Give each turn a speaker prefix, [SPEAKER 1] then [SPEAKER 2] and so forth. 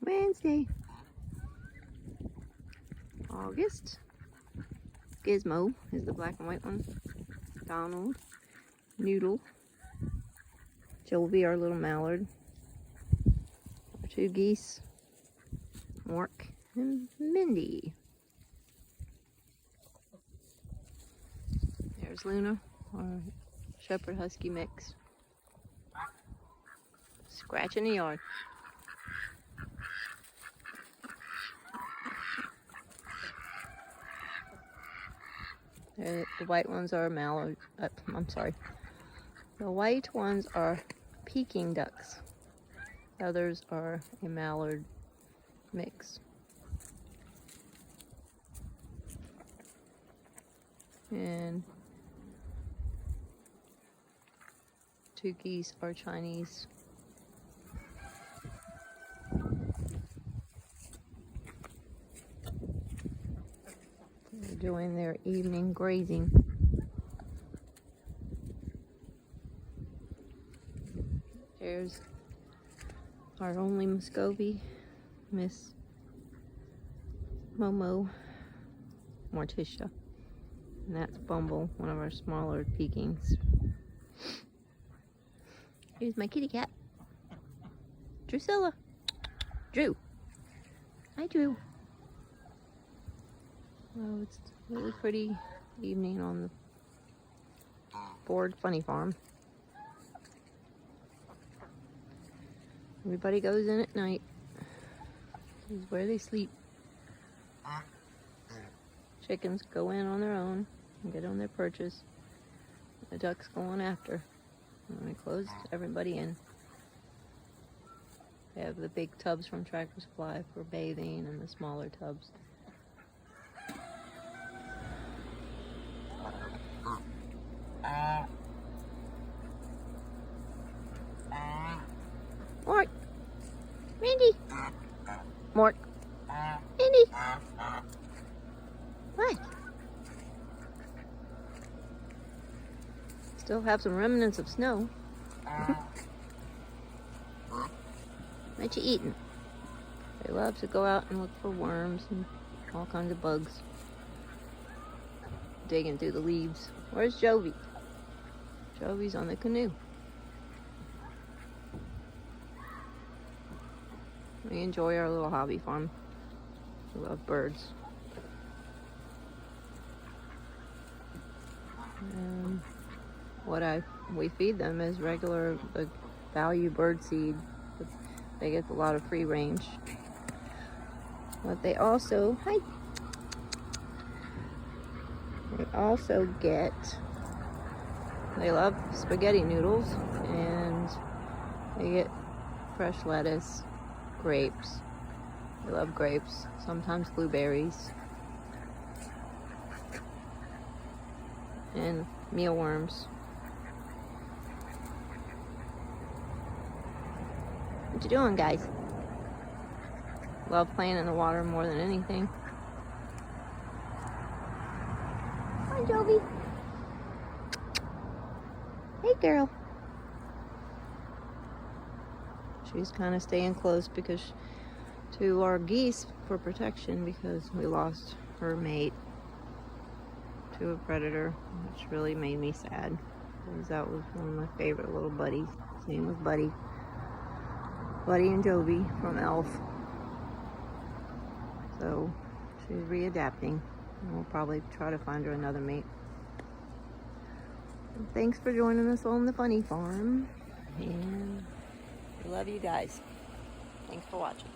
[SPEAKER 1] Wednesday, August. Gizmo is the black and white one. Donald, Noodle, Jovi, our little mallard, our two geese, Mork, and Mindy. There's Luna, our shepherd husky mix. Scratch in the yard. The white ones are mallard. I'm sorry. The white ones are Peking ducks. The others are a mallard mix. And two geese are Chinese. They're doing their evening grazing. There's our only Muscovy, Miss Momo Morticia. And that's Bumble, one of our smaller Pekings. Here's my kitty cat, Drusilla. Drew. Hi, Drew. Oh, it's a really pretty evening on the Ford Funny Farm. Everybody goes in at night. This is where they sleep. Chickens go in on their own and get on their perches. The ducks go on after. And we close everybody in. They have the big tubs from Tractor Supply for bathing and the smaller tubs. Mort! Randy! Mort! Randy! What? Still have some remnants of snow. What you eating? They love to go out and look for worms and all kinds of bugs. Digging through the leaves. Where's Jovi? Jovi's on the canoe. We enjoy our little hobby farm. We love birds. And we feed them is regular value bird seed. They get a lot of free range. But they also, they love spaghetti noodles, and they get fresh lettuce, grapes. They love grapes, sometimes blueberries, and mealworms. What you doing, guys? Love playing in the water more than anything. Hi, Jovi. Hey, girl. She's kind of staying close to our geese for protection, because we lost her mate to a predator, which really made me sad, because that was one of my favorite little buddies. His name was Buddy. Buddy and Jovi from Elf. So she's readapting, and we'll probably try to find her another mate. And thanks for joining us on the Funny Farm, and we love you guys. Thanks for watching.